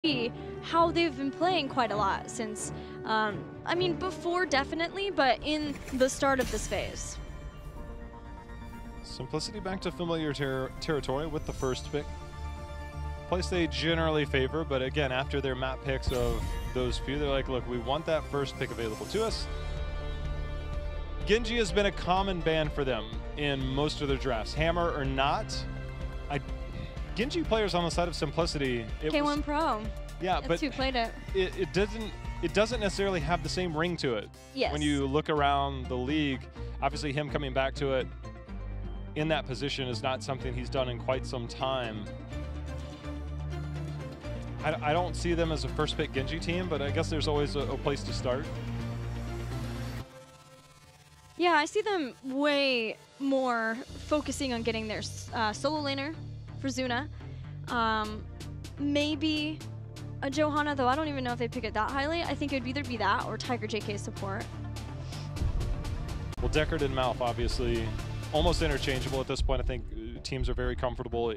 see how they've been playing quite a lot since, I mean, before definitely, but in the start of this phase. Simplicity back to familiar territory with the first pick. Place they generally favor, but again, after their map picks of those few, they're like, look, we want that first pick available to us. Genji has been a common ban for them in most of their drafts. Hammer or not, Genji players on the side of Simplicity. K1 Pro. Yeah, That's who played it. It doesn't necessarily have the same ring to it. Yes. When you look around the league, obviously him coming back to it in that position is not something he's done in quite some time. I don't see them as a first pick Genji team, but I guess there's always a place to start. Yeah, I see them way more focusing on getting their solo laner for Zuna. Maybe a Johanna, though I don't even know if they pick it that highly. I think it would either be that or Tiger JK support. Well, Deckard and Malf obviously almost interchangeable at this point. I think teams are very comfortable.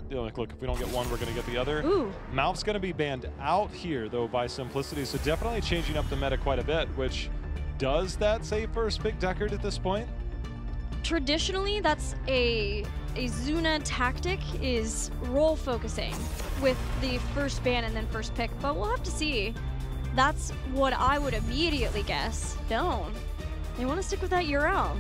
Like, look, if we don't get one, we're going to get the other. Ooh. Malf's going to be banned out here, though, by Simplicity, so definitely changing up the meta quite a bit, which does that say first pick Deckard at this point? Traditionally, that's a Zuna tactic, is role focusing with the first ban and then first pick, but we'll have to see. That's what I would immediately guess. No, they want to stick with that URL.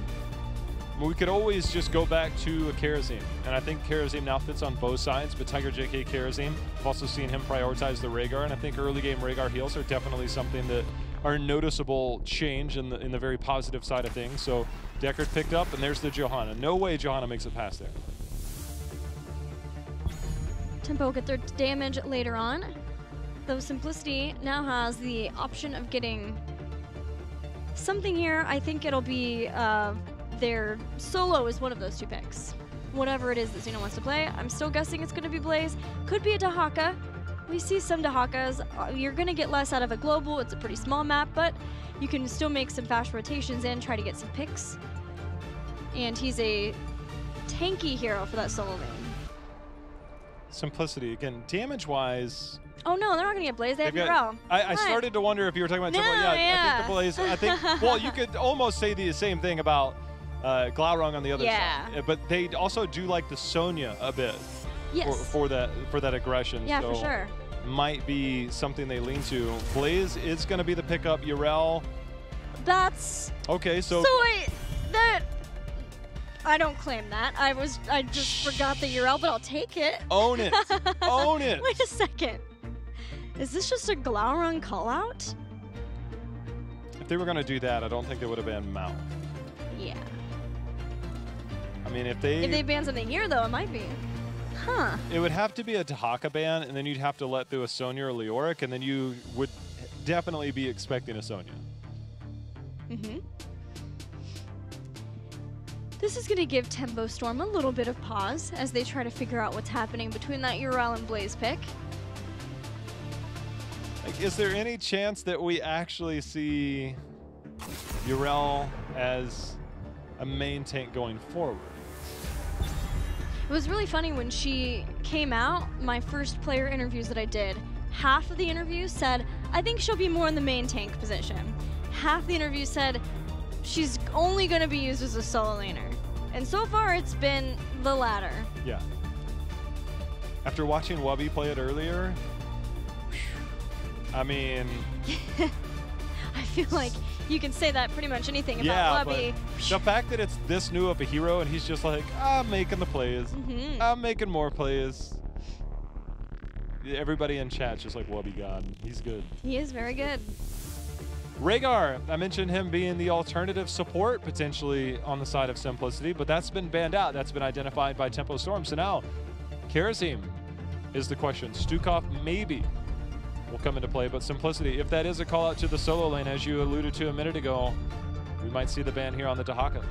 We could always just go back to a Karazim, and I think Karazim now fits on both sides, but Tiger JK Karazim, I've also seen him prioritize the Rhaegar, and I think early game Rhaegar heals are definitely something that are a noticeable change in the very positive side of things. So Deckard picked up, and there's the Johanna. No way Johanna makes it past there. Tempo get their damage later on, though Simplicity now has the option of getting something here. I think it'll be their solo is one of those two picks. Whatever it is that Zuna wants to play, I'm still guessing it's going to be Blaze. Could be a Dahaka. We see some Dahakas. You're going to get less out of a global. It's a pretty small map, but you can still make some fast rotations in, try to get some picks. And he's a tanky hero for that solo lane. Simplicity, again, damage-wise. Oh no, they're not going to get Blaze. They have URL. I started to wonder if you were talking about Tempo. Yeah, I think the Blaze. I think, well, you could almost say the same thing about Glaurung on the other side. But they also do like the Sonya a bit. Yes. For that aggression. Yeah, so for sure. Might be something they lean to. Blaze is going to be the pickup. Urel. That's okay. So wait, that I don't claim that. I just forgot the URL, but I'll take it. Own it. Own it. Wait a second. Is this just a Glaurung callout? If they were going to do that, I don't think they would have banned Mao. Yeah. I mean, if they ban something here, though, it might be. Huh. It would have to be a Dahaka ban, and then you'd have to let through a Sonya or Leoric, and then you would definitely be expecting a Sonya. Mm-hmm. This is going to give Tempo Storm a little bit of pause as they try to figure out what's happening between that URL and Blaze pick. Like, is there any chance that we actually see Urel as a main tank going forward? It was really funny when she came out, my first player interviews that I did, half of the interviews said, I think she'll be more in the main tank position. Half the interviews said, she's only going to be used as a solo laner. And so far, it's been the latter. Yeah. After watching Wubby play it earlier, I mean... I feel like you can say that pretty much anything about Wubby. The fact that it's this new of a hero and he's just like, I'm making the plays. I'm making more plays. Everybody in chat's just like, Wubby God. He's good. He is very good. Rhaegar, I mentioned him being the alternative support potentially on the side of Simplicity, but that's been banned out. That's been identified by Tempo Storm. So now, Karazim is the question. Stukov maybe will come into play, but Simplicity, if that is a call out to the solo lane, as you alluded to a minute ago, we might see the ban here on the Dahaka.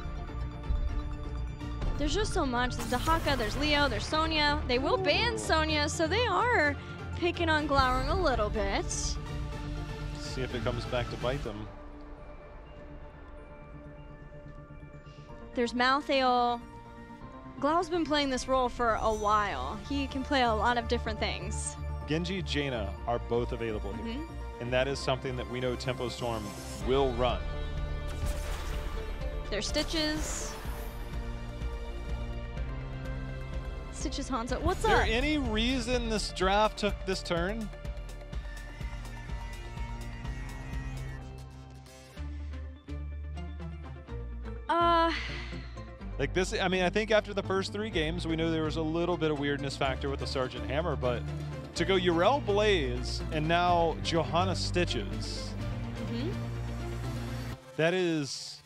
There's just so much. There's Dahaka, there's Leo, there's Sonya. They will ban Sonya, so they are picking on Glaurung a little bit. See if it comes back to bite them. There's Malthael. Glau's been playing this role for a while. He can play a lot of different things. Genji, Jaina are both available here. Mm-hmm. And that is something that we know Tempo Storm will run. There's Stitches. Stitches Hanzo. What's Is there up? any reason this draft took this turn? Like this, I mean, I think after the first 3 games, we knew there was a little bit of weirdness factor with the Sergeant Hammer, but to go Yrel Blaze and now Johanna Stitches, that's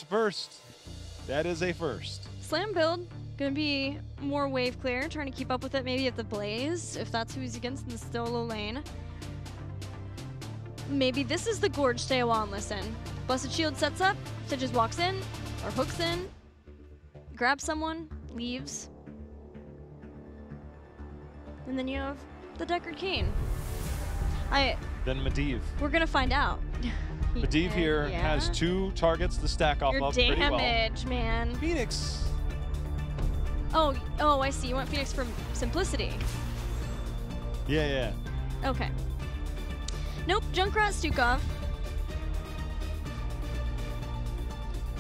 a first. That is a first. Slam build, gonna be more wave clear, trying to keep up with it maybe at the Blaze, if that's who he's against in the solo lane. Maybe this is the Gorge, stay a while and listen. Busted Shield sets up, Stitches walks in, or hooks in, grabs someone, leaves. And then you have the Deckard Cain. Then Medivh. We're gonna find out. Medivh here has 2 targets to stack off Your of pretty well. damage, man. Phoenix. Oh, I see. You want Phoenix for simplicity. Yeah. Okay. Nope, Junkrat Stukov.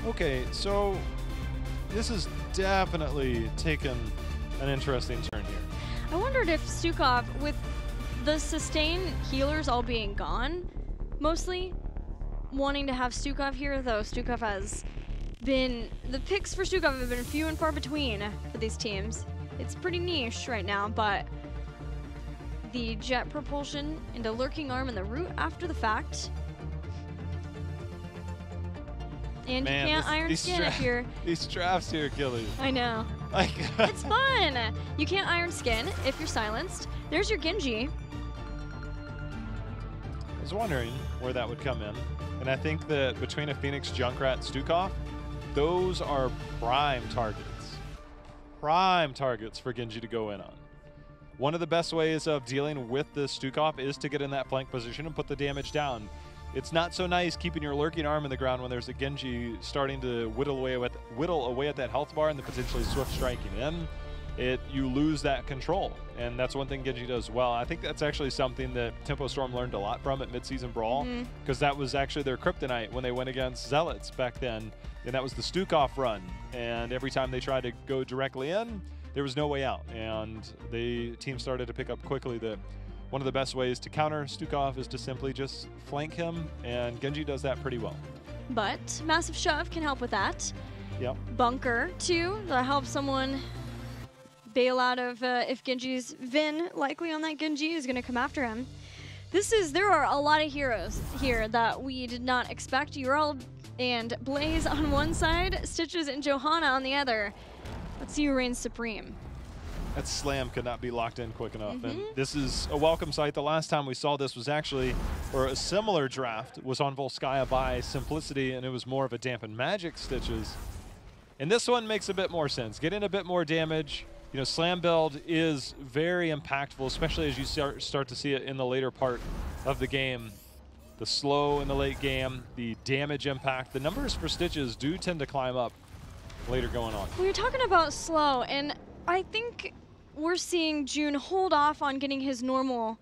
Okay, so this has definitely taken an interesting turn here. I wondered if Stukov, with the sustain healers all being gone, mostly wanting to have Stukov here, though Stukov has been, the picks for Stukov have been few and far between for these teams. It's pretty niche right now, but the jet propulsion into lurking arm and the root after the fact. And Man, you can't iron skin if you're... These drafts here kill you. I know. Like, It's fun! You can't iron skin if you're silenced. There's your Genji. I was wondering where that would come in. And I think that between a Phoenix, Junkrat, Stukov, those are prime targets. Prime targets for Genji to go in on. One of the best ways of dealing with the Stukov is to get in that flank position and put the damage down. It's not so nice keeping your lurking arm in the ground when there's a Genji starting to whittle away at that health bar and then potentially swift striking in. You lose that control, and that's one thing Genji does well. I think that's actually something that Tempo Storm learned a lot from at Midseason Brawl, because that was actually their kryptonite when they went against Zealots back then, and that was the Stukov run. And every time they tried to go directly in, there was no way out, and the team started to pick up quickly that one of the best ways to counter Stukov is to simply just flank him, and Genji does that pretty well. But Massive Shove can help with that. Yep. Bunker, too, that helps someone bail out of if Genji's Vin, likely on that Genji, is going to come after him. There are a lot of heroes here that we did not expect. Yrel and Blaze on one side, Stitches and Johanna on the other. Let's see who reigns supreme. That slam could not be locked in quick enough. And this is a welcome sight. The last time we saw this was actually, or a similar draft, was on Volskaya by Simplicity, and it was more of a dampened magic Stitches. And this one makes a bit more sense. Get in a bit more damage. You know, slam build is very impactful, especially as you start to see it in the later part of the game. The slow in the late game, the damage impact. The numbers for Stitches do tend to climb up later going on. We were talking about slow, and I think we're seeing June hold off on getting his normal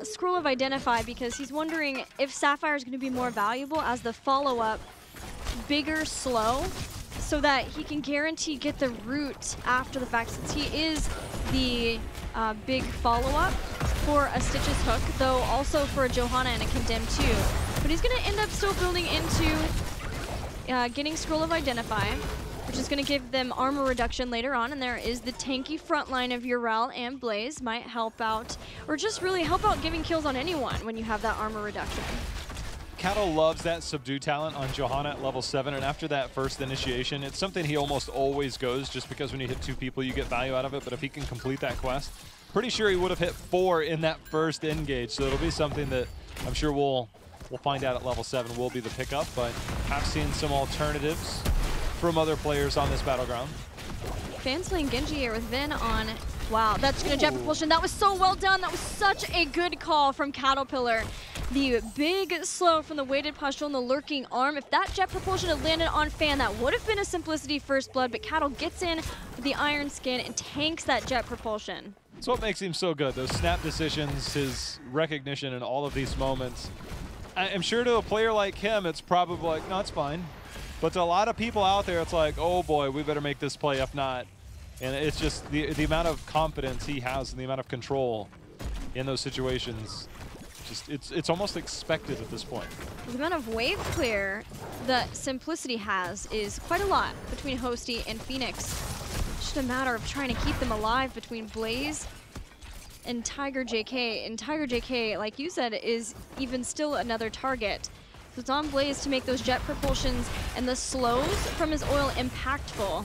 Scroll of Identify because he's wondering if Sapphire is going to be more valuable as the follow-up, bigger slow, so that he can guarantee get the root after the fact, since he is the big follow-up for a Stitches hook, though also for a Johanna and a Condemn too. But he's going to end up still building into getting Scroll of Identify, which is going to give them armor reduction later on, and there is the tanky front line of Yrel and Blaze. Might help out, or just really help out giving kills on anyone when you have that armor reduction. Cattle loves that subdue talent on Johanna at level 7, and after that first initiation, it's something he almost always goes, just because when you hit 2 people, you get value out of it. But if he can complete that quest, pretty sure he would have hit 4 in that first engage, so it'll be something that I'm sure we'll find out at level 7 will be the pickup, but have seen some alternatives from other players on this battleground. Fans playing Genji here with Vin on. Wow, that's going to jet propulsion. That was so well done. That was such a good call from Caterpillar. The big slow from the weighted pustule and the lurking arm. If that jet propulsion had landed on Fan, that would have been a Simplicity first blood, but Cattle gets in with the iron skin and tanks that jet propulsion. It's what makes him so good. Those snap decisions, his recognition in all of these moments. I'm sure to a player like him, it's probably like, no, it's fine. But to a lot of people out there, it's like, oh boy, we better make this play, if not. And it's just the amount of confidence he has and the amount of control in those situations. Just it's almost expected at this point. The amount of wave clear that Simplicity has is quite a lot between Hosty and Phoenix. It's just a matter of trying to keep them alive between Blaze and Tiger JK. And Tiger JK, like you said, is even still another target. So it's on Blaze to make those jet propulsions and the slows from his oil impactful.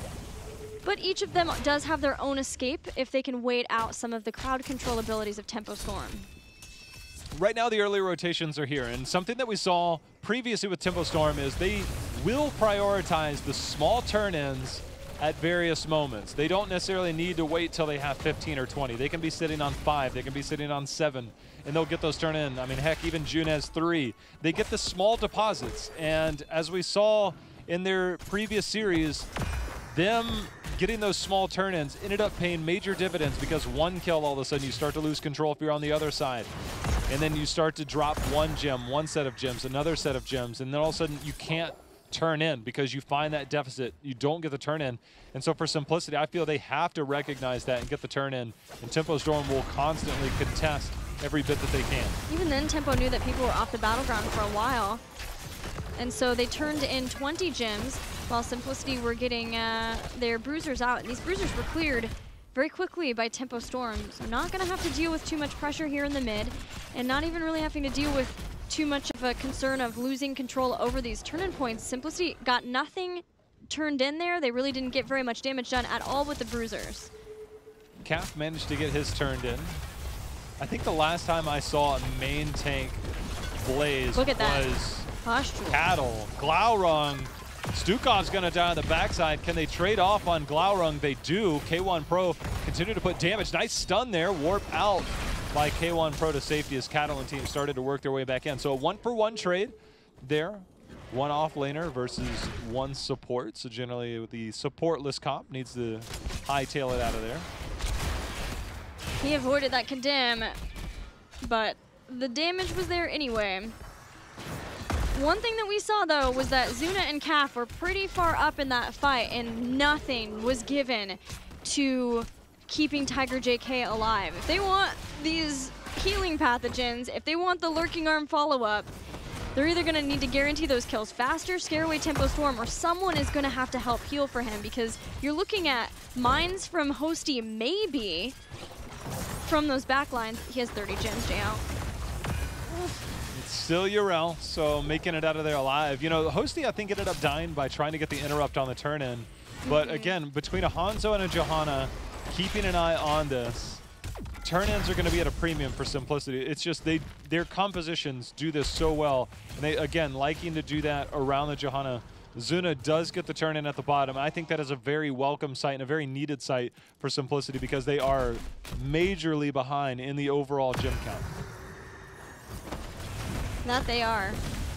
But each of them does have their own escape if they can wait out some of the crowd control abilities of Tempo Storm. Right now, the early rotations are here, and something that we saw previously with Tempo Storm is they will prioritize the small turn-ins at various moments. They don't necessarily need to wait till they have 15 or 20. They can be sitting on 5, they can be sitting on 7, and they'll get those turn-in. I mean, heck, even June has 3. They get the small deposits, and as we saw in their previous series, them getting those small turn-ins ended up paying major dividends because one kill, all of a sudden, you start to lose control if you're on the other side. And then you start to drop one gem, one set of gems, another set of gems, and then all of a sudden you can't turn in because you find that deficit. You don't get the turn in. And so for Simplicity, I feel they have to recognize that and get the turn in. And Tempo Storm will constantly contest every bit that they can. Even then, Tempo knew that people were off the battleground for a while. And so they turned in 20 gems while Simplicity were getting their bruisers out. And these bruisers were cleared very quickly by Tempo Storm. So not going to have to deal with too much pressure here in the mid, and not even really having to deal with too much of a concern of losing control over these turn-in points. Simplicity got nothing turned in there. They really didn't get very much damage done at all with the bruisers. Calf managed to get his turned in. I think the last time I saw a main tank Blaze Look at that. was Pustule. Cattle. Glaurung. Stukov's going to die on the backside. Can they trade off on Glaurung? They do. K1 Pro continue to put damage. Nice stun there. Warp out by K1 Pro to safety as Cattle and team started to work their way back in. So a 1-for-1 trade there. One off laner versus one support. So generally the supportless comp needs to hightail it out of there. He avoided that condemn, but the damage was there anyway. One thing that we saw, though, was that Zuna and Calf were pretty far up in that fight, and nothing was given to keeping Tiger JK alive. If they want these healing pathogens, if they want the Lurking Arm follow-up, they're either going to need to guarantee those kills faster, scare away Tempo Storm, or someone is going to have to help heal for him, because you're looking at mines from Hosty, maybe, from those backlines. He has 30 gems, JL. Still Urel, so making it out of there alive. You know, Hosty, I think, ended up dying by trying to get the interrupt on the turn-in. But again, between a Hanzo and a Johanna, keeping an eye on this, turn-ins are going to be at a premium for Simplicity. It's just their compositions do this so well. And they, again, liking to do that around the Johanna. Zuna does get the turn-in at the bottom. I think that is a very welcome sight and a very needed sight for Simplicity because they are majorly behind in the overall gem count. That they are.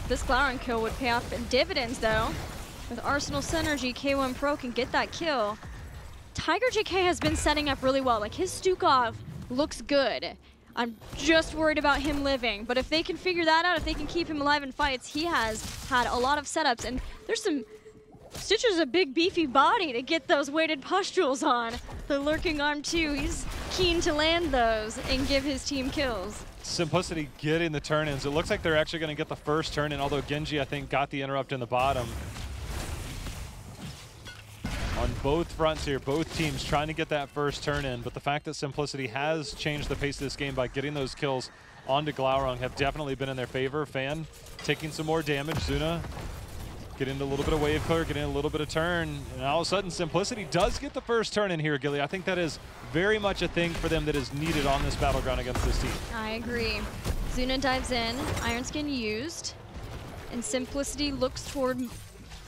This Glaurung kill would pay off in dividends, though. With Arsenal Synergy, K1 Pro can get that kill. Tiger JK has been setting up really well. Like, his Stukov looks good. I'm just worried about him living. But if they can figure that out, if they can keep him alive in fights, he has had a lot of setups. And there's some... Stitcher's a big, beefy body to get those weighted pustules on. The Lurking Arm, too. He's keen to land those and give his team kills. Simplicity getting the turn-ins. It looks like they're actually going to get the first turn-in, although Genji, I think, got the interrupt in the bottom. On both fronts here, both teams trying to get that first turn-in, but the fact that Simplicity has changed the pace of this game by getting those kills onto Glaurung have definitely been in their favor. Fan taking some more damage. Zuna getting a little bit of wave clear, getting a little bit of turn, and all of a sudden Simplicity does get the first turn in here, Gilly. I think that is very much a thing for them that is needed on this battleground against this team. I agree. Zuna dives in, Iron Skin used, and Simplicity looks toward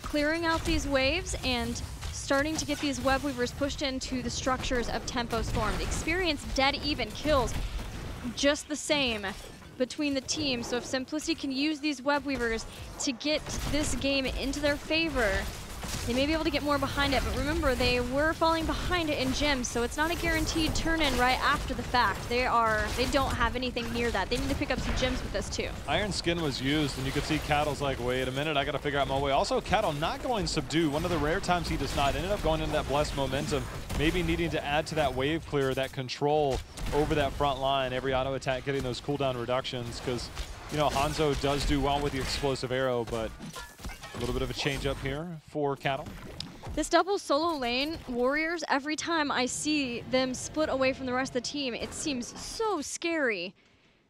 clearing out these waves and starting to get these web weavers pushed into the structures of Tempo Storm. The experience dead even kills just the same between the teams. So if Simplicity can use these web weavers to get this game into their favor, They may be able to get more behind it, but remember, they were falling behind it in gems, so it's not a guaranteed turn-in right after the fact. They don't have anything near that. They need to pick up some gems with this too. Iron Skin was used, and you could see Cattle's like, wait a minute, I got to figure out my way. Also, Cattle not going Subdue. One of the rare times he does not. Ended up going into that Blessed Momentum, maybe needing to add to that wave clear, that control over that front line. Every auto attack getting those cooldown reductions, because, you know, Hanzo does do well with the explosive arrow, but a little bit of a change up here for Cattle. This double solo lane, Warriors, every time I see them split away from the rest of the team, it seems so scary.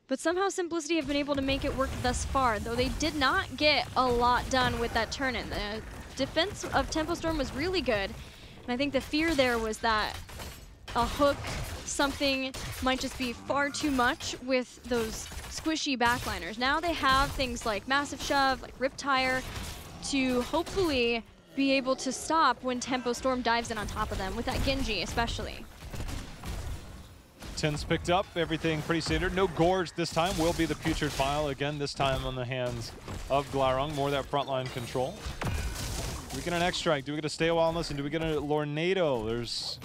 But somehow Simplicity have been able to make it work thus far, though they did not get a lot done with that turn-in. The defense of Tempo Storm was really good, and I think the fear there was that a hook, something might just be far too much with those squishy backliners. Now they have things like Massive Shove, like Riptire, to hopefully be able to stop when Tempo Storm dives in on top of them, with that Genji especially. 10's picked up, everything pretty standard. No Gorge this time, will be the Putrid File again, this time on the hands of Glaurung. More of that frontline control. Do we get an X-Strike? Do we get a Stay a While and Listen? Do we get a Lornado? There's,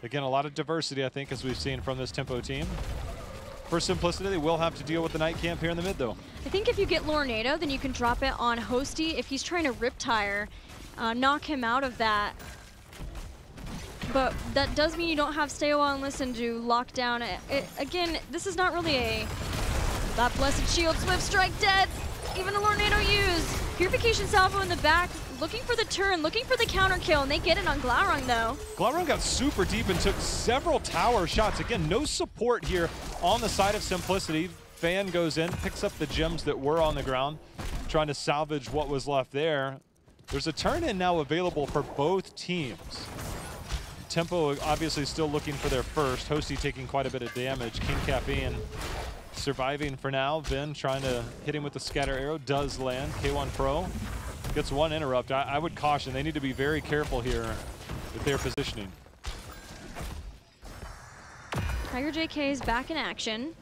again, a lot of diversity, I think, as we've seen from this Tempo team. For Simplicity, they will have to deal with the Night Camp here in the mid, though. I think if you get Lornado, then you can drop it on Hosty. If he's trying to Riptire, knock him out of that. But that does mean you don't have Stay a While and Listen to lock down. Again, this is not really that Blessed Shield. Swift Strike dead. Even a Lornado use. Purification Salvo in the back, looking for the turn, looking for the counter kill, and they get it on Glaurung though. Glaurung got super deep and took several tower shots. Again, no support here on the side of Simplicity. Fan goes in, picks up the gems that were on the ground, trying to salvage what was left there. There's a turn-in now available for both teams. Tempo obviously still looking for their first. Hosty taking quite a bit of damage. King Caffeine surviving for now. Vin trying to hit him with the scatter arrow. Does land. K1 Pro gets one interrupt. I would caution. They need to be very careful here with their positioning. Tiger JK is back in action.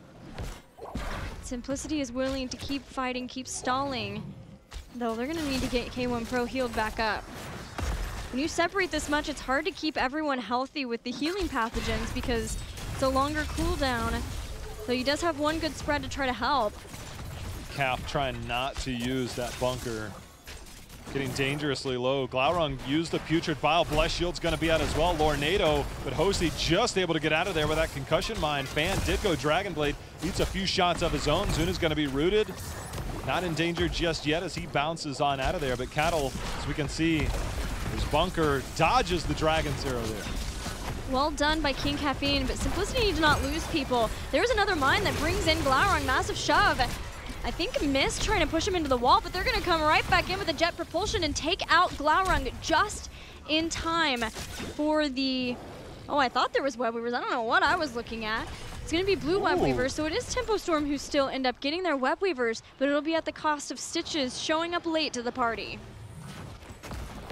Simplicity is willing to keep fighting, keep stalling. Though they're going to need to get K1 Pro healed back up. When you separate this much, it's hard to keep everyone healthy with the healing pathogens because it's a longer cooldown. Though he does have one good spread to try to help. Calf trying not to use that bunker. Getting dangerously low. Glaurung used the Putrid Bile. Blessed Shield's going to be out as well. Lornado, but Hosty just able to get out of there with that concussion mine. Fan did go Dragon Blade. Needs a few shots of his own. Zuna's going to be rooted. Not in danger just yet as he bounces on out of there. But Cattle, as we can see, his bunker dodges the Dragon's Arrow there. Well done by King Caffeine, but Simplicity did not lose people. There's another mine that brings in Glaurung. Massive Shove. I think Mist trying to push him into the wall, but they're going to come right back in with the jet propulsion and take out Glaurung just in time for the... Oh, I thought there was Web Weavers. I don't know what I was looking at. It's going to be blue Web Weavers, so it is Tempo Storm who still end up getting their Web Weavers, but it'll be at the cost of Stitches showing up late to the party.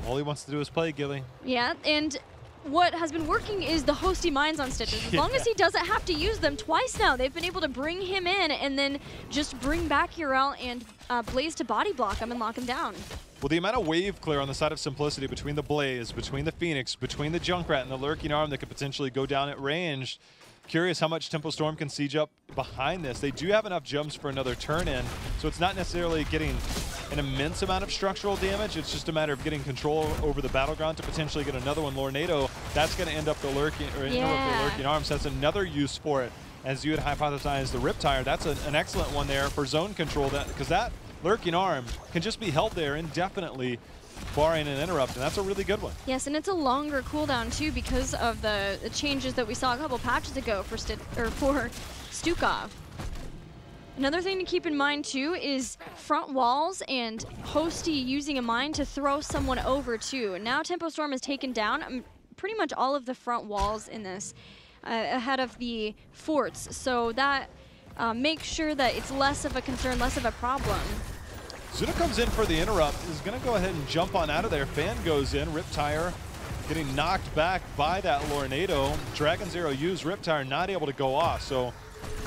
All he wants to do is play, Gilly. Yeah, and what has been working is the Hosty mines on Stitches. As long as he doesn't have to use them twice now, they've been able to bring him in and then just bring back Urel and Blaze to body block him and lock him down. Well, the amount of wave clear on the side of Simplicity between the Blaze, between the Phoenix, between the Junkrat and the Lurking Arm that could potentially go down at range. Curious how much Tempo Storm can siege up behind this. They do have enough jumps for another turn-in, so it's not necessarily getting an immense amount of structural damage. It's just a matter of getting control over the battleground to potentially get another one. Lornado, that's going to end up the Lurking, or the Lurking Arms. That's another use for it. As you had hypothesized, the Riptire, that's an excellent one there for zone control, because that Lurking Arm can just be held there indefinitely, barring an interrupt, and that's a really good one. Yes, and it's a longer cooldown too because of the changes that we saw a couple patches ago for Stukov. Another thing to keep in mind too is front walls and Hosty using a mine to throw someone over too. Now Tempo Storm has taken down pretty much all of the front walls in this ahead of the forts, so that makes sure that it's less of a concern, less of a problem. Zuna comes in for the interrupt, is going to go ahead and jump on out of there. Fan goes in, Riptire getting knocked back by that Lornado. Dragon's Arrow used, Riptire not able to go off. So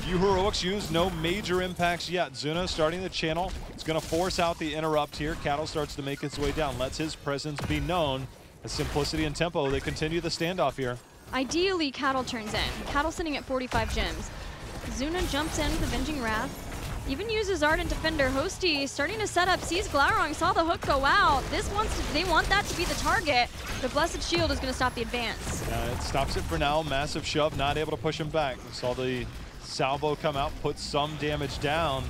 few heroics used, no major impacts yet. Zuna starting the channel. It's going to force out the interrupt here. Cattle starts to make its way down, lets his presence be known. As Simplicity and Tempo, they continue the standoff here. Ideally, Cattle turns in. Cattle sitting at 45 gems. Zuna jumps in with Avenging Wrath. Even uses Ardent Defender. Hosty starting to set up, sees Glaurung, saw the hook go out. They want that to be the target. The Blessed Shield is going to stop the advance. Yeah, it stops it for now. Massive shove, not able to push him back. We saw the salvo come out, put some damage down.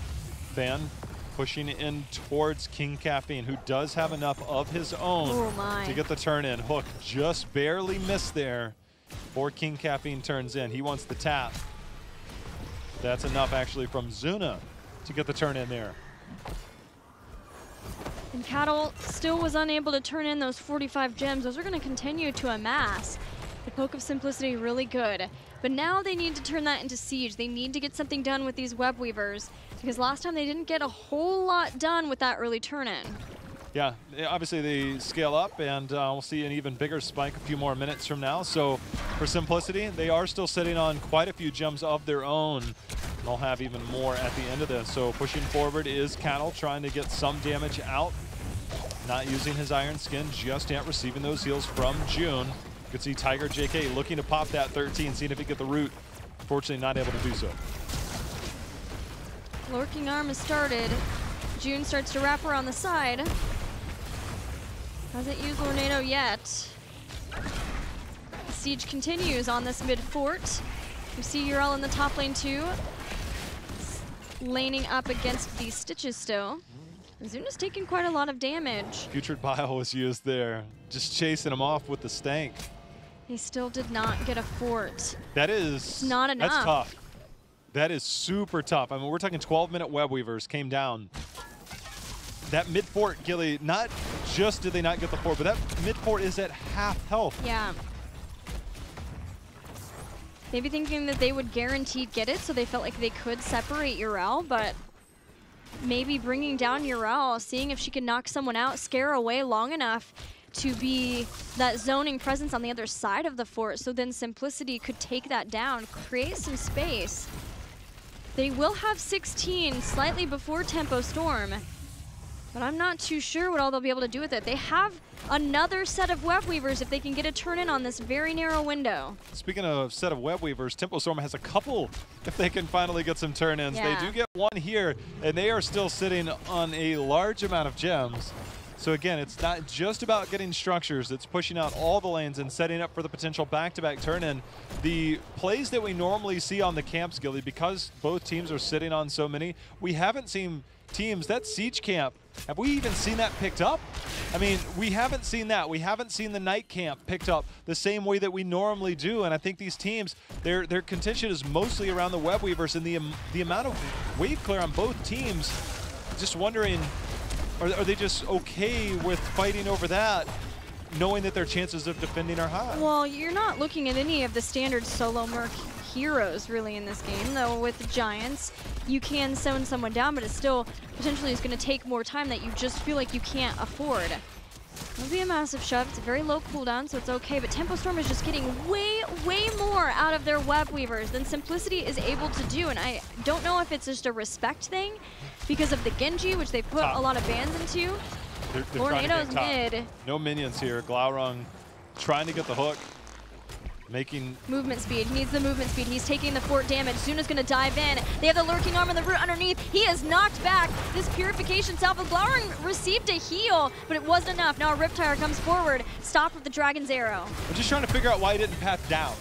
Fan pushing in towards King Caffeine, who does have enough of his own to get the turn in. Hook just barely missed there before King Caffeine turns in. He wants the tap. That's enough actually from Zuna to get the turn in there. And Cattle still was unable to turn in those 45 gems. Those are going to continue to amass. The Poke of Simplicity really good. But now they need to turn that into siege. They need to get something done with these web weavers, because last time they didn't get a whole lot done with that early turn in. Yeah, obviously they scale up, and we'll see an even bigger spike a few more minutes from now. So for Simplicity, they are still sitting on quite a few gems of their own. They'll have even more at the end of this. So pushing forward is Cattle, trying to get some damage out. Not using his Iron Skin just yet, receiving those heals from June. You can see Tiger JK looking to pop that 13, seeing if he can get the root. Unfortunately, not able to do so. Lurking Arm has started. June starts to wrap her on the side. Hasn't used Tornado yet. The siege continues on this mid fort. We see Urel in the top lane too, laning up against these Stitches still. Zuna's taking quite a lot of damage. Putrid Bile was used there, just chasing him off with the stank. He still did not get a fort. That is not enough. That's tough. That is super tough. I mean, we're talking 12-minute web weavers came down. That mid fort, Gilly, not just did they not get the fort, but that mid fort is at half health. Yeah. Maybe thinking that they would guaranteed get it, so they felt like they could separate Urel, but maybe bringing down Urel, seeing if she can knock someone out, scare away long enough to be that zoning presence on the other side of the fort, so then Simplicity could take that down, create some space. They will have 16 slightly before Tempo Storm, but I'm not too sure what all they'll be able to do with it. They have another set of web weavers if they can get a turn in on this very narrow window. Speaking of set of web weavers, Tempo Storm has a couple if they can finally get some turn-ins. Yeah. They do get one here, and they are still sitting on a large amount of gems. So again, it's not just about getting structures, it's pushing out all the lanes and setting up for the potential back-to-back turn-in. The plays that we normally see on the camps, Gilly, because both teams are sitting on so many, we haven't seen teams, that siege camp, have we even seen that picked up? I mean, we haven't seen that. We haven't seen the night camp picked up the same way that we normally do, and I think these teams, their contention is mostly around the web weavers and the amount of wave clear on both teams. Just wondering, are they just okay with fighting over that, knowing that their chances of defending are high? Well, you're not looking at any of the standard solo Merc heroes really in this game, though with the Giants, you can zone someone down, but it still potentially is going to take more time that you just feel like you can't afford. It'll be a massive shove. It's a very low cooldown, so it's okay, but Tempo Storm is just getting way more out of their web weavers than Simplicity is able to do, and I don't know if it's just a respect thing because of the Genji, which they put a lot of bans into. They're Tornado's mid. No minions here. Glaurung trying to get the hook. Making movement speed. He needs the movement speed. He's taking the fort damage. Zuna's going to dive in. They have the lurking arm and the root underneath. He is knocked back. This purification salvo. Glaurung received a heal, but it wasn't enough. Now a Riptire comes forward, stopped with the Dragon's Arrow. I'm just trying to figure out why he didn't path down.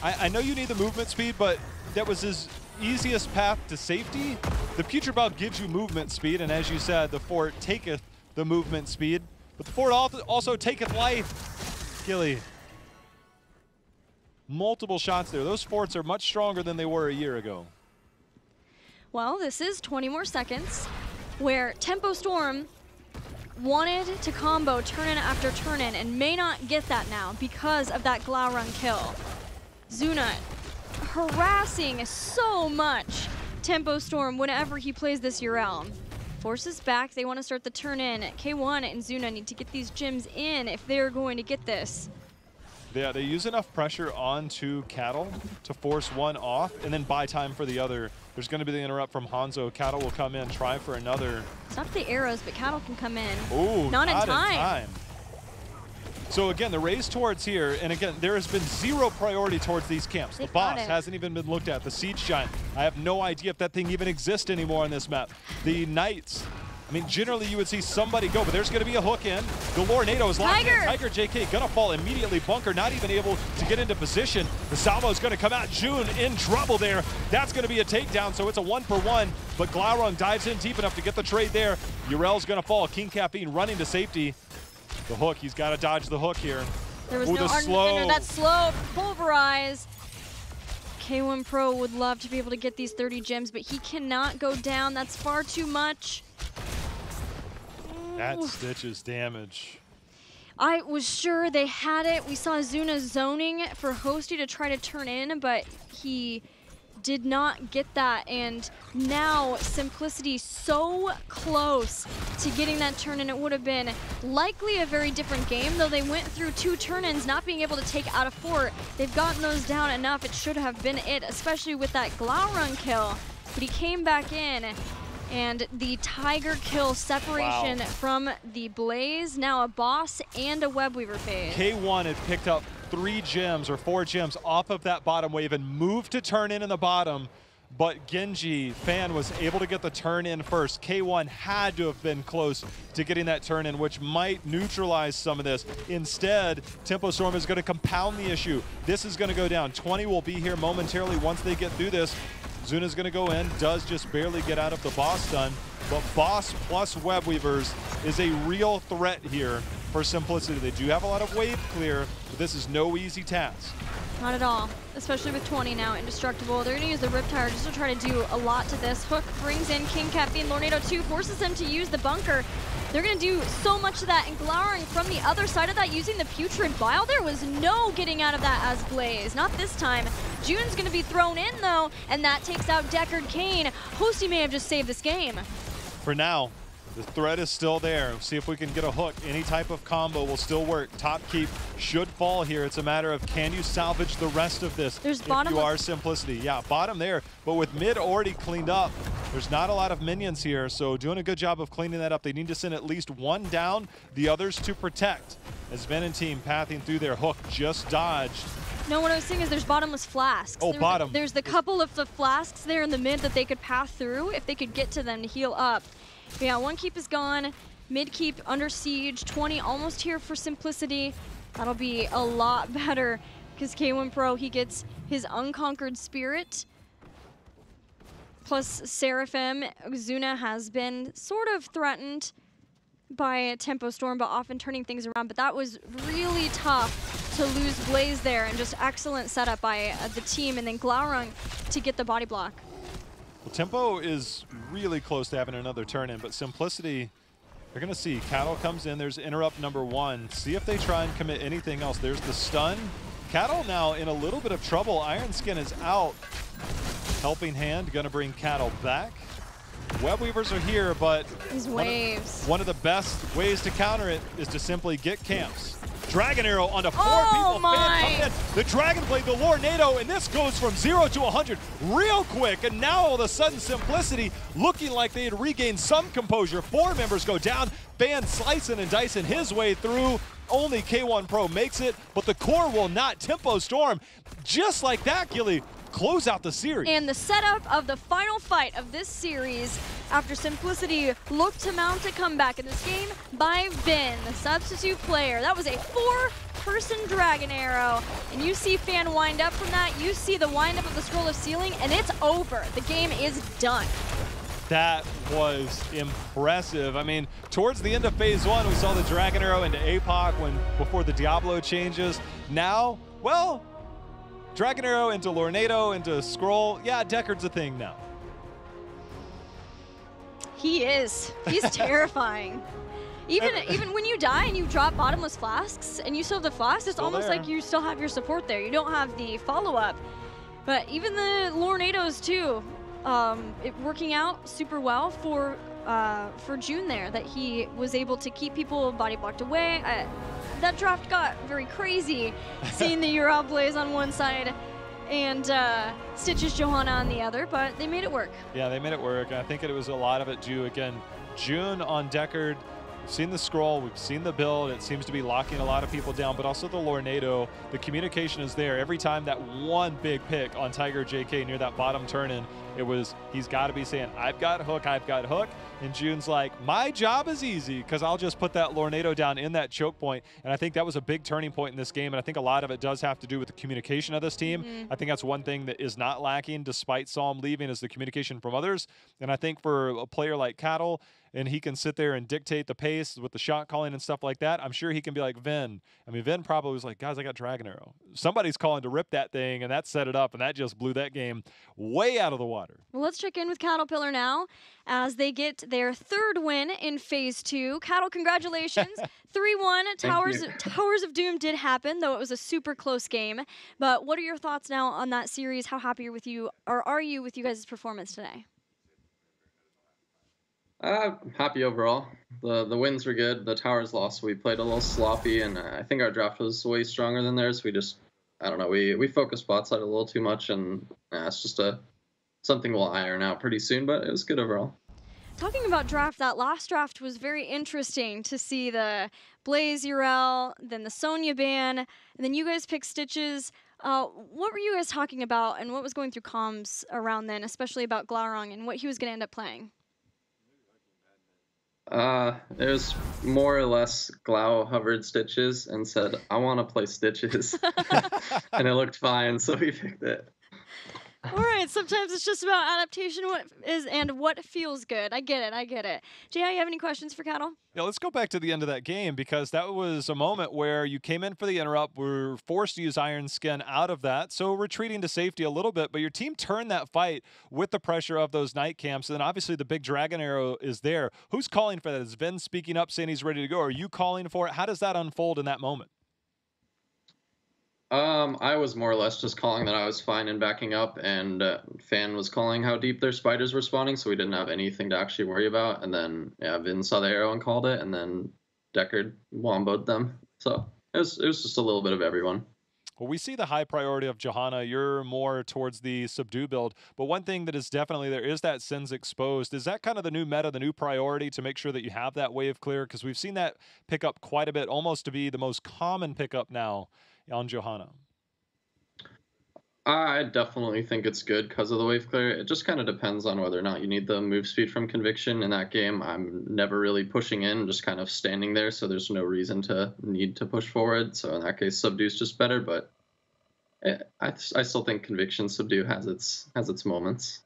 I know you need the movement speed, but that was his easiest path to safety. The Putrid Bile gives you movement speed, and as you said, the fort taketh the movement speed, but the fort also taketh life. Gilly. Multiple shots there. Those forts are much stronger than they were a year ago. Well, this is 20 more seconds where Tempo Storm wanted to combo turn-in after turn-in and may not get that now because of that Glaurung kill. Zuna harassing so much Tempo Storm whenever he plays this Urel. Forces back. They want to start the turn-in. K1 and Zuna need to get these gems in if they're going to get this. Yeah, they use enough pressure onto Cattle to force one off and then buy time for the other. There's going to be the interrupt from Hanzo. Cattle will come in, try for another. It's not the arrows, but Cattle can come in. Ooh, not in time. So again, the race towards here, and again, there has been zero priority towards these camps. The boss hasn't even been looked at. The Siege Giant, I have no idea if that thing even exists anymore on this map. The Knights, I mean, generally you would see somebody go, but there's going to be a hook in. The Lornado is locked in. Tiger JK going to fall immediately. Bunker not even able to get into position. The salvo is going to come out. June in trouble there. That's going to be a takedown, so it's a 1-for-1. But Glaurung dives in deep enough to get the trade there. Urel's going to fall. King Caffeine running to safety. The hook, he's got to dodge the hook here. There was no slow. That slow pulverize. K1 Pro would love to be able to get these 30 gems, but he cannot go down. That's far too much. That stitches damage. I was sure they had it. We saw Zuna zoning for Hosty to try to turn in, but he did not get that. And now Simplicity so close to getting that turn in. It would have been likely a very different game, though they went through 2 turn-ins, not being able to take out a fort. They've gotten those down enough. It should have been it, especially with that Glaurung kill. But he came back in. And the Tiger kill separation from the Blaze, now a boss and a Webweaver phase. K1 had picked up 3 gems or 4 gems off of that bottom wave and moved to turn in the bottom, but Genji Fan was able to get the turn in first. K1 had to have been close to getting that turn in, which might neutralize some of this. Instead, Tempo Storm is going to compound the issue. This is going to go down. 20 will be here momentarily once they get through this. Zuna's going to go in, does just barely get out of the boss stun, but boss plus Webweavers is a real threat here for Simplicity. They do have a lot of wave clear, but this is no easy task. Not at all, especially with 20 now indestructible. They're going to use the Riptire just to try to do a lot to this. Hook brings in King Caffeine. Lornado 2 forces them to use the bunker. They're going to do so much of that, and Glaurung from the other side of that using the Putrid Bile. There was no getting out of that as Blaze. Not this time. June's going to be thrown in, though, and that takes out Deckard Cain. Hosty may have just saved this game. For now, the threat is still there. See if we can get a hook. Any type of combo will still work. Top keep should fall here. It's a matter of can you salvage the rest of this if you are Simplicity. Yeah, bottom there, but with mid already cleaned up, there's not a lot of minions here, so doing a good job of cleaning that up. They need to send at least 1 down, the others to protect. As Ven and team pathing through their hook just dodged. No, what I was saying is there's bottomless flasks. Oh, bottom. There's the couple of the flasks there in the mid that they could pass through if they could get to them to heal up. But yeah, 1 keep is gone. Mid keep under siege. 20 almost here for Simplicity. That'll be a lot better because K1 Pro, he gets his Unconquered Spirit. Plus Seraphim. Zuna has been sort of threatened by Tempo Storm, but often turning things around. But that was really tough to lose Blaze there, and just excellent setup by the team. And then Glaurung to get the body block. Well, Tempo is really close to having another turn in, but Simplicity, they're going to see. Cattle comes in. There's interrupt number 1. See if they try and commit anything else. There's the stun. Cattle now in a little bit of trouble. Iron Skin is out. Helping Hand going to bring Cattle back. Webweavers are here, but these waves. One of the best ways to counter it is to simply get camps. Dragon Arrow onto 4 people. My. The Dragon Blade, the Lornado, and this goes from 0 to 100 real quick. And now all of a sudden, Simplicity looking like they had regained some composure. 4 members go down. Fan slicing and dicing his way through. Only K1 Pro makes it, but the core will not. Tempo Storm, just like that, Gilly, close out the series. And the setup of the final fight of this series after Simplicity looked to mount a comeback in this game by Vin, the substitute player. That was a 4-person Dragon Arrow. And you see Fan wind up from that. You see the wind up of the Scroll of Sealing, and it's over. The game is done. That was impressive. I mean, towards the end of phase 1, we saw the Dragon Arrow into APOC before the Diablo changes. Now, well, Dragon Arrow into Lornado, into Scroll. Yeah, Deckard's a thing now. He is. He's terrifying. Even when you die and you drop bottomless flasks and you still have the flasks, it's almost like you still have your support there. You don't have the follow-up. But even the Lornados too, working out super well for June there, that he was able to keep people body blocked away. that draft got very crazy, seeing the Ural Blaze on one side and Stitches Johanna on the other, but they made it work. Yeah, they made it work. I think it was a lot of it due, again, June on Deckard. We've seen the scroll, we've seen the build. It seems to be locking a lot of people down, but also the Lornado. The communication is there. Every time that one big pick on Tiger JK near that bottom turn-in, it was, he's got to be saying, I've got hook, I've got hook. And June's like, my job is easy because I'll just put that Lornado down in that choke point. And I think that was a big turning point in this game. And I think a lot of it does have to do with the communication of this team. I think that's one thing that is not lacking despite Psalm leaving is the communication from others. And I think for a player like Cattle, and he can sit there and dictate the pace with the shot calling and stuff like that, I'm sure he can be like Vin. I mean, Vin probably was like, guys, I got Dragon Arrow. Somebody's calling to rip that thing, and that set it up, and that just blew that game way out of the water. Well, let's check in with Caterpillar now as they get their third win in Phase 2. Cattle, congratulations. 3-1. Towers of Doom did happen, though it was a super close game. But what are your thoughts now on that series? How happy are you with you guys' performance today? Happy overall. The wins were good. The Towers lost. We played a little sloppy, and I think our draft was way stronger than theirs. We just, I don't know, we focused bot side a little too much, and it's just something we'll iron out pretty soon, but it was good overall. Talking about draft, that last draft was very interesting to see the Blaze Ural, then the Sonya ban, and then you guys picked Stitches. What were you guys talking about, and what was going through comms around then, especially about Glaurung and what he was going to end up playing? It was more or less Glau hovered Stitches and said, I want to play Stitches. And it looked fine, so we picked it. All right, sometimes it's just about adaptation what feels good. I get it. Jay, you have any questions for Cattle? Yeah, let's go back to the end of that game because that was a moment where you came in for the interrupt, were forced to use Iron Skin out of that, so retreating to safety a little bit, but your team turned that fight with the pressure of those night camps, and then obviously the big Dragon Arrow is there. Who's calling for that? Is Vin speaking up saying he's ready to go? Are you calling for it? How does that unfold in that moment? I was more or less just calling that I was fine and backing up, and Fan was calling how deep their spiders were spawning, so we didn't have anything to actually worry about. And then, yeah, Vin saw the arrow and called it, and then Deckard womboed them. So it was just a little bit of everyone. Well, we see the high priority of Johanna. You're more towards the subdue build. But one thing that is definitely there is that Sins Exposed. Is that kind of the new meta, the new priority to make sure that you have that wave clear? Because we've seen that pick up quite a bit, almost to be the most common pickup now on Johanna. I definitely think it's good because of the wave clear. It just kind of depends on whether or not you need the move speed from Conviction. In that game, I'm never really pushing in, just kind of standing there, so there's no reason to need to push forward. So in that case, Subdue's just better, but I still think Conviction Subdue has its moments.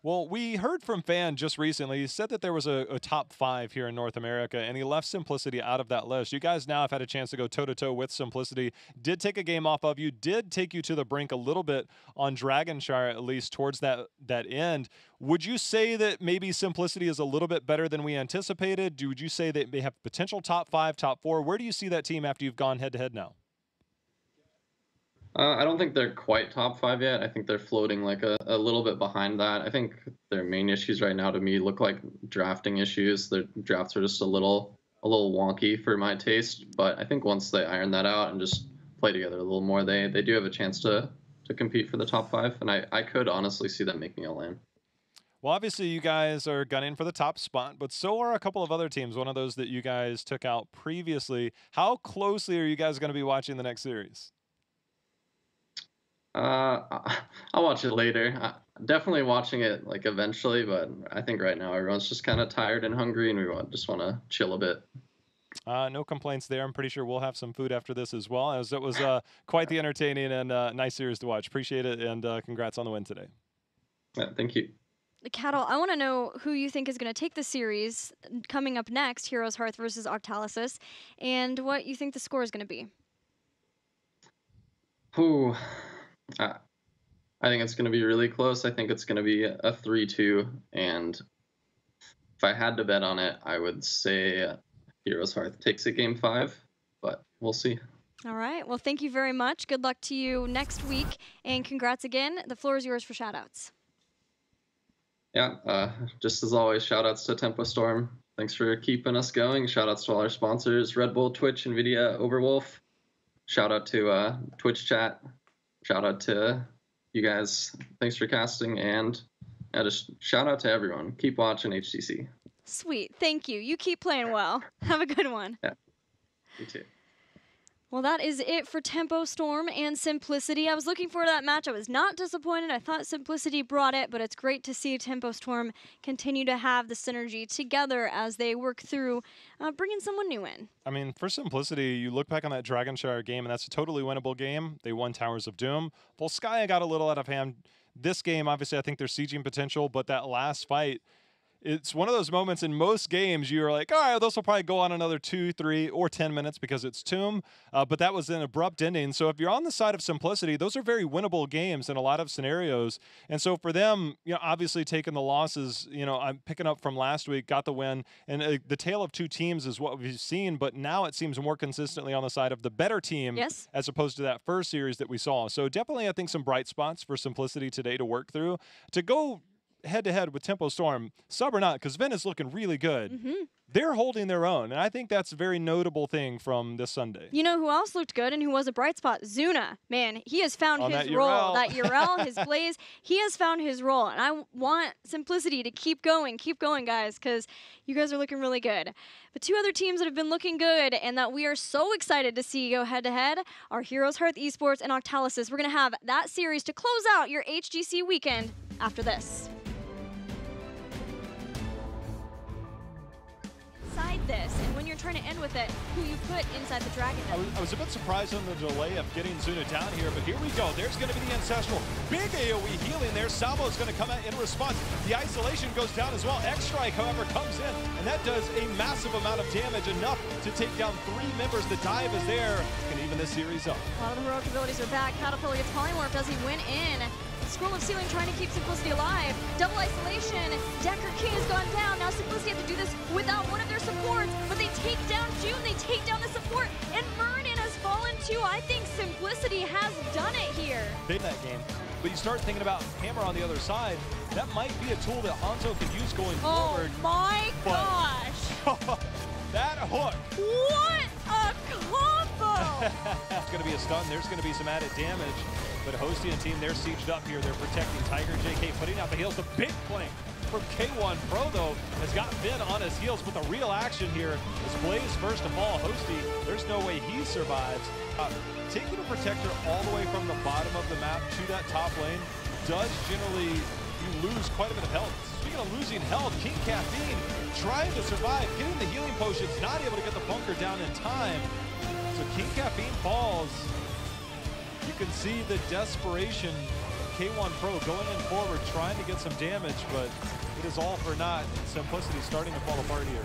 Well, we heard from Fan just recently. He said that there was a top 5 here in North America, and he left Simplicity out of that list. You guys now have had a chance to go toe-to-toe with Simplicity. Did take a game off of you, did take you to the brink a little bit on Dragonshire, at least towards that end. Would you say that maybe Simplicity is a little bit better than we anticipated? Would you say that they have potential top 5, top 4? Where do you see that team after you've gone head-to-head now? I don't think they're quite top 5 yet. I think they're floating like a little bit behind that. I think their main issues right now to me look like drafting issues. Their drafts are just a little wonky for my taste. But I think once they iron that out and just play together a little more, they do have a chance to compete for the top 5. And I could honestly see them making a LAN. Well, obviously you guys are gunning for the top spot, but so are a couple of other teams, one of those that you guys took out previously. How closely are you guys going to be watching the next series? I'll watch it later. Definitely watching it like eventually, but I think right now everyone's just kind of tired and hungry, and we just want to chill a bit. No complaints there. I'm pretty sure we'll have some food after this as well, as it was quite the entertaining and nice series to watch. Appreciate it, and congrats on the win today. Yeah, thank you. Cattle, I want to know who you think is going to take the series coming up next, Heroes Hearth versus Octalysis, and what you think the score is going to be. Ooh. I think it's going to be really close. I think it's going to be a 3-2, and if I had to bet on it, I would say Heroes Hearth takes it game 5, but we'll see. All right. Well, thank you very much. Good luck to you next week, and congrats again. The floor is yours for shout-outs. Yeah, just as always, shout-outs to Tempo Storm. Thanks for keeping us going. Shout outs to all our sponsors, Red Bull, Twitch, NVIDIA, Overwolf. Shout out to Twitch chat. Shout out to you guys. Thanks for casting, and just shout out to everyone. Keep watching HGC. Sweet. Thank you. You keep playing well. Have a good one. Yeah. You too. Well, that is it for Tempo Storm and Simplicity. I was looking forward to that match. I was not disappointed. I thought Simplicity brought it, but it's great to see Tempo Storm continue to have the synergy together as they work through bringing someone new in. I mean, for Simplicity, you look back on that Dragonshire game, and that's a totally winnable game. They won Towers of Doom. Volskaya got a little out of hand. This game, obviously, I think there's sieging potential, but that last fight, it's one of those moments in most games you're like, all right, this will probably go on another 2, 3, or 10 minutes because it's Tomb, but that was an abrupt ending. So if you're on the side of Simplicity, those are very winnable games in a lot of scenarios. And so for them, obviously taking the losses, I'm picking up from last week, got the win, and the tale of two teams is what we've seen, but now it seems more consistently on the side of the better team, yes, as opposed to that first series that we saw. So definitely, I think, some bright spots for Simplicity today to work through. To go head-to-head with Tempo Storm, sub or not, because Vin is looking really good. They're holding their own, and I think that's a very notable thing from this Sunday. You know who else looked good and who was a bright spot? Zuna. Man, he has found his role. That Urel, his Blaze, he has found his role, and I want Simplicity to keep going, guys, because you guys are looking really good. But two other teams that have been looking good and that we are so excited to see go head-to-head are Heroes Hearth Esports and Octalysis. We're going to have that series to close out your HGC weekend after this. This, and when you're trying to end with it, who you put inside the dragon. I was a bit surprised on the delay of getting Zuna down here, but here we go. There's going to be the Ancestral. Big AoE healing there. Salvo's going to come out in response. The isolation goes down as well. X-Strike, however, comes in, and that does a massive amount of damage, enough to take down 3 members. The dive is there. Can even this series up. A lot of the heroic abilities are back. Caterpillar gets polymorphed as he went in. Scroll of Sealing trying to keep Simplicity alive. Double isolation. Decker King has gone down. Now Simplicity have to do this without one of their supports, but they take down June, they take down the support, and Vernon has fallen too. I think Simplicity has done it here. In that game. But you start thinking about Hammer on the other side. That might be a tool that Hanzo can use going forward. Oh my gosh. That hook. What a combo. It's going to be a stun. There's going to be some added damage. But Hosty and team, they're sieged up here. They're protecting Tiger. JK putting out the heals. The big flank from K1 Pro, though, has got Vin on his heels. But the real action here is Blaze first to fall. Hosty, there's no way he survives. Taking a protector all the way from the bottom of the map to that top lane does generally, you lose quite a bit of health. Speaking of losing health, King Caffeine trying to survive, getting the healing potions, not able to get the bunker down in time. So King Caffeine falls. You can see the desperation of K1 Pro going in forward, trying to get some damage, but it is all for naught. Simplicity starting to fall apart here.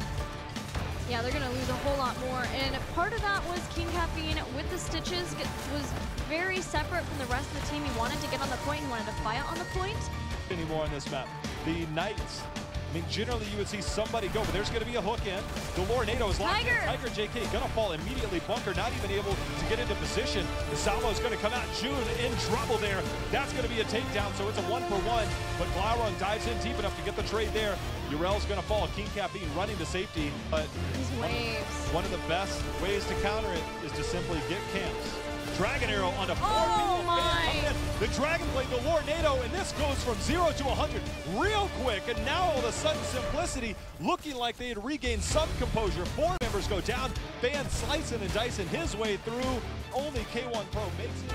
Yeah, they're going to lose a whole lot more, and part of that was King Caffeine with the stitches was very separate from the rest of the team. He wanted to get on the point, he wanted to fight on the point. Anymore on this map. The Knights, I mean, generally you would see somebody go, but there's going to be a hook in. The Lornado is locked in. Tiger JK going to fall immediately. Bunker not even able to get into position. The Salvo is going to come out. June in trouble there. That's going to be a takedown, so it's a 1-for-1. But Glaurung dives in deep enough to get the trade there. Urel's going to fall. King Caffeine running to safety. But these waves. One of the best ways to counter it is to simply get camps. Dragon Arrow onto 4 people. My. The Dragon Blade, the Lornado, and this goes from 0 to 100 real quick. And now all of a sudden, Simplicity looking like they had regained some composure. 4 members go down. Fan slicing and dicing his way through. Only K1 Pro makes it.